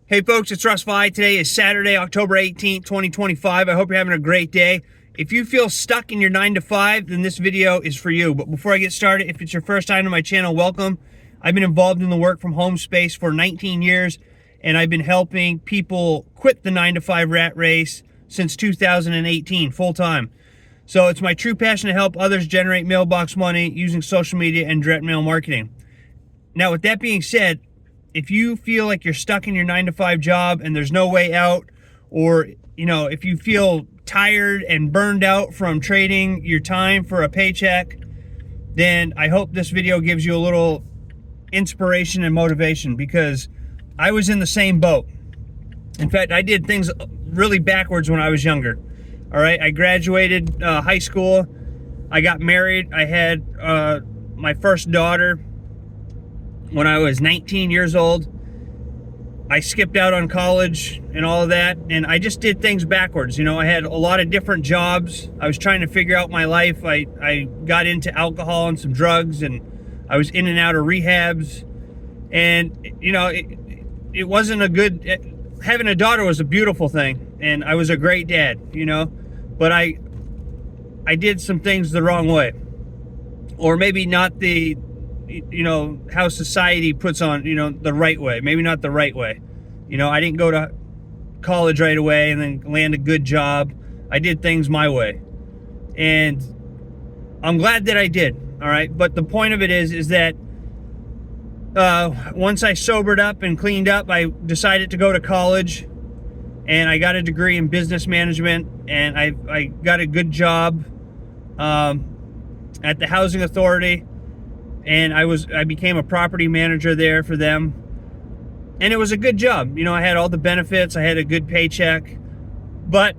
Hey folks, it's Russ. Today is Saturday, October 18th, 2025. I hope you're having a great day. If you feel stuck in your 9 to 5, then this video is for you. But before I get started, if it's your first time to my channel, welcome. I've been involved in the work from home space for 19 years, and I've been helping people quit the 9 to 5 rat race since 2018, full time. So it's my true passion to help others generate mailbox money using social media and direct mail marketing. Now, with that being said, if you feel like you're stuck in your 9 to 5 job and there's no way out, or if you feel tired and burned out from trading your time for a paycheck, then I hope this video gives you a little inspiration and motivation, because I was in the same boat. In fact, I did things really backwards when I was younger. All right, I graduated high school, I got married, I had my first daughter when I was 19 years old. I skipped out on college and all of that, and I just did things backwards. I had a lot of different jobs. I was trying to figure out my life. I got into alcohol and some drugs, and I was in and out of rehabs. And, it wasn't a good... Having a daughter was a beautiful thing, and I was a great dad, but I did some things the wrong way. Or maybe not the... how society puts on, the right way. Maybe not the right way. I didn't go to college right away and then land a good job. I did things my way. And I'm glad that I did. All right. But the point of it is that once I sobered up and cleaned up, I decided to go to college, and I got a degree in business management, and I got a good job at the housing authority. And I became a property manager there for them. And it was a good job. I had all the benefits. I had a good paycheck. But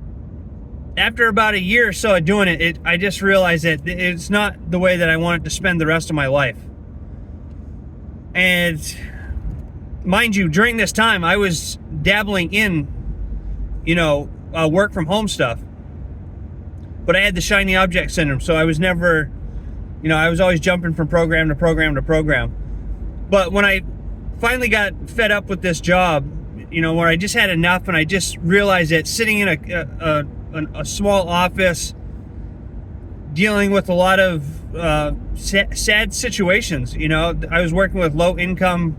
after about a year or so of doing it, I just realized that it's not the way that I wanted to spend the rest of my life. And mind you, during this time, I was dabbling in, work from home stuff. But I had the shiny object syndrome, so I was never... I was always jumping from program to program to program. But when I finally got fed up with this job, where I just had enough, and I just realized that sitting in a small office, dealing with a lot of sad situations, I was working with low-income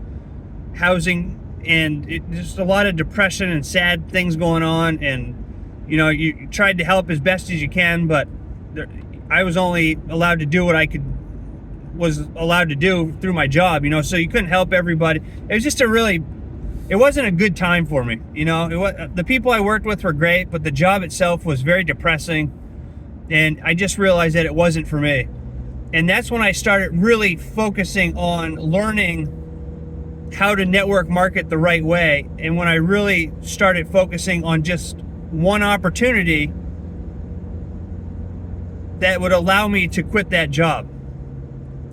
housing, and just a lot of depression and sad things going on, and, you tried to help as best as you can, but I was only allowed to do what I was allowed to do through my job, so you couldn't help everybody. It was just it wasn't a good time for me, the people I worked with were great, but the job itself was very depressing, and I just realized that it wasn't for me. And that's when I started really focusing on learning how to network market the right way, and when I really started focusing on just one opportunity that would allow me to quit that job.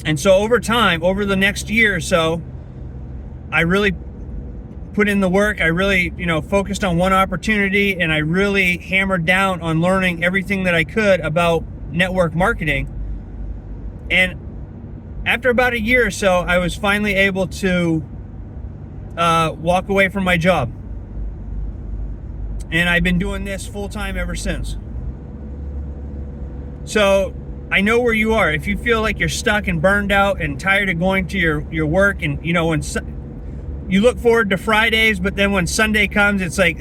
And so over time, over the next year or so, I really put in the work. I really, focused on one opportunity, and I really hammered down on learning everything that I could about network marketing. And after about a year or so, I was finally able to walk away from my job. And I've been doing this full time ever since. So I know where you are. If you feel like you're stuck and burned out and tired of going to your work, and when you look forward to Fridays, but then when Sunday comes, it's like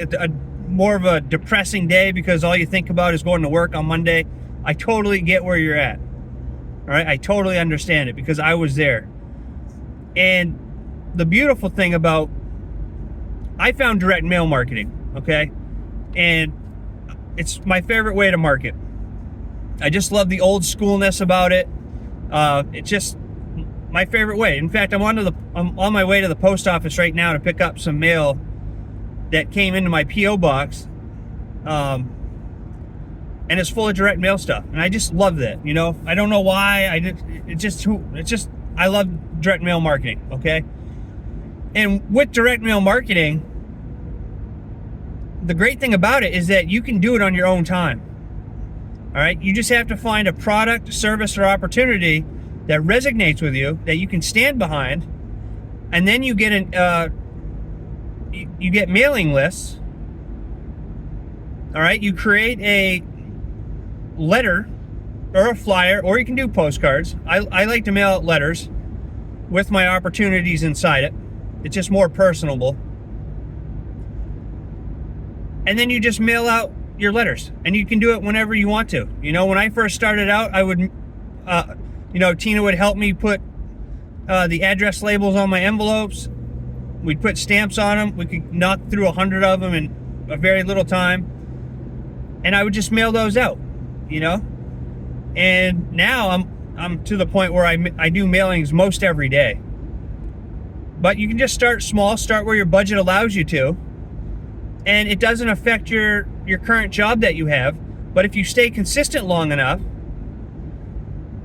more of a depressing day because all you think about is going to work on Monday. I totally get where you're at. All right, I totally understand it, because I was there. And the beautiful thing about, I found direct mail marketing, okay? And it's my favorite way to market. I just love the old schoolness about it. It's just my favorite way. In fact, I'm on my way to the post office right now to pick up some mail that came into my P.O. box. And it's full of direct mail stuff. And I just love that, I don't know why. I love direct mail marketing, okay? And with direct mail marketing, the great thing about it is that you can do it on your own time. All right, you just have to find a product, service, or opportunity that resonates with you, that you can stand behind, and then you get you get mailing lists. All right, you create a letter or a flyer, or you can do postcards. I like to mail out letters with my opportunities inside it. It's just more personable. And then you just mail out your letters, and you can do it whenever you want to. You know, when I first started out, I would, you know, Tina would help me put the address labels on my envelopes. We'd put stamps on them. We could knock through 100 of them in a very little time. And I would just mail those out, you know? And now I'm to the point where I do mailings most every day. But you can just start small, start where your budget allows you to. And it doesn't affect your current job that you have. But if you stay consistent long enough,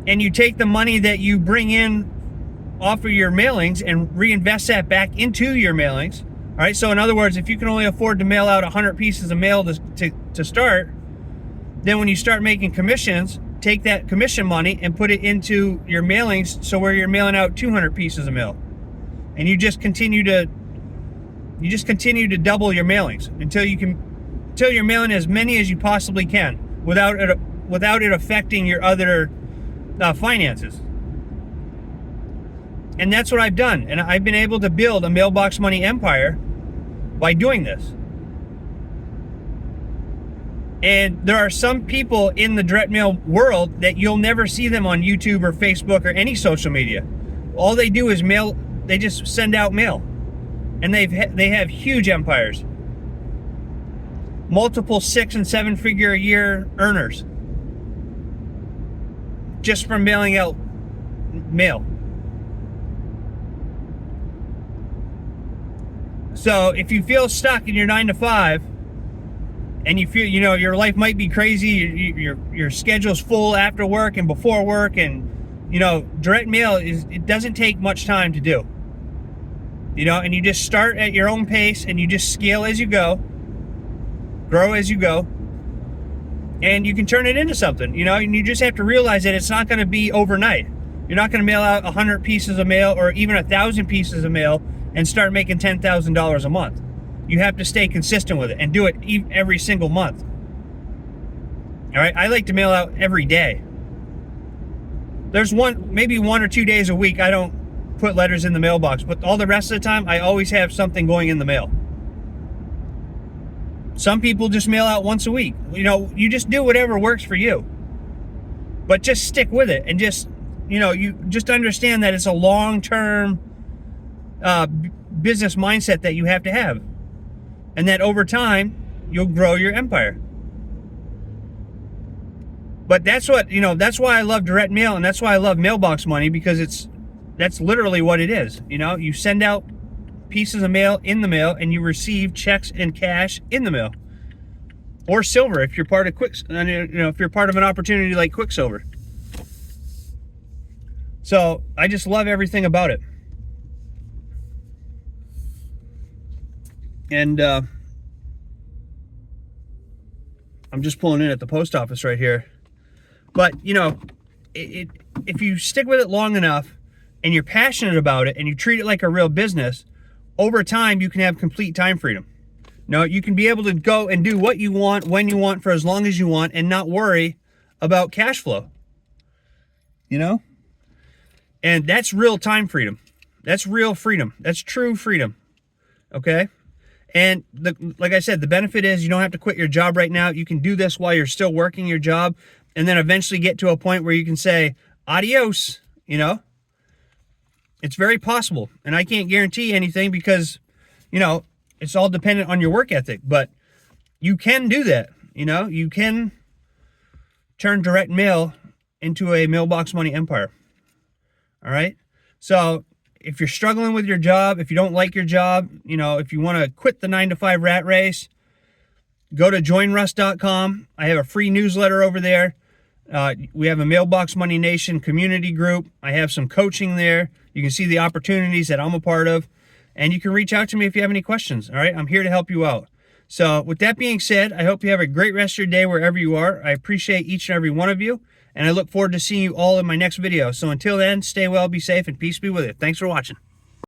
and you take the money that you bring in off of your mailings and reinvest that back into your mailings. All right, so in other words, if you can only afford to mail out 100 pieces of mail to start, then when you start making commissions, take that commission money and put it into your mailings, so where you're mailing out 200 pieces of mail. And you just continue to double your mailings until you're mailing as many as you possibly can without it affecting your other finances. And that's what I've done. And I've been able to build a Mailbox Money Empire by doing this. And there are some people in the direct mail world that you'll never see them on YouTube or Facebook or any social media. All they do is mail. They just send out mail. And they have huge empires. Multiple 6- and 7-figure a year earners. Just from mailing out mail. So if you feel stuck in your 9-to-5, and you feel, you know, your life might be crazy, your schedule's full after work and before work, and, you know, direct mail it doesn't take much time to do. You know, and you just start at your own pace, and you just scale as you go, grow as you go, and you can turn it into something, you know, and you just have to realize that it's not going to be overnight. You're not going to mail out 100 pieces of mail or even 1,000 pieces of mail and start making $10,000 a month. You have to stay consistent with it and do it every single month. All right, I like to mail out every day. There's maybe 1 or 2 days a week I don't put letters in the mailbox, but all the rest of the time I always have something going in the mail. Some people just mail out once a week. You know, you just do whatever works for you. But just stick with it, and just, you know, you just understand that it's a long-term business mindset that you have to have. And that over time, you'll grow your empire. But that's what, you know, that's why I love direct mail, and that's why I love Mailbox Money, because that's literally what it is. You know, you send out pieces of mail in the mail, and you receive checks and cash in the mail. Or silver if you're part of if you're part of an opportunity like Quicksilver. So I just love everything about it. And I'm just pulling in at the post office right here. But, you know, if you stick with it long enough and you're passionate about it and you treat it like a real business, over time you can have complete time freedom. No, you can be able to go and do what you want, when you want, for as long as you want, and not worry about cash flow. You know? And that's real time freedom. That's real freedom. That's true freedom. Okay? And like I said, the benefit is you don't have to quit your job right now. You can do this while you're still working your job, and then eventually get to a point where you can say, adios, you know? It's very possible. And I can't guarantee anything because, you know, it's all dependent on your work ethic. But you can do that, you know? You can turn direct mail into a Mailbox Money Empire. All right? So if you're struggling with your job, if you don't like your job, you know, if you want to quit the 9-to-5 rat race, go to joinruss.com. I have a free newsletter over there. We have a Mailbox Money Nation community group. I have some coaching there. You can see the opportunities that I'm a part of. And you can reach out to me if you have any questions. All right? I'm here to help you out. So with that being said, I hope you have a great rest of your day wherever you are. I appreciate each and every one of you. And I look forward to seeing you all in my next video. So until then, stay well, be safe, and peace be with you. Thanks for watching.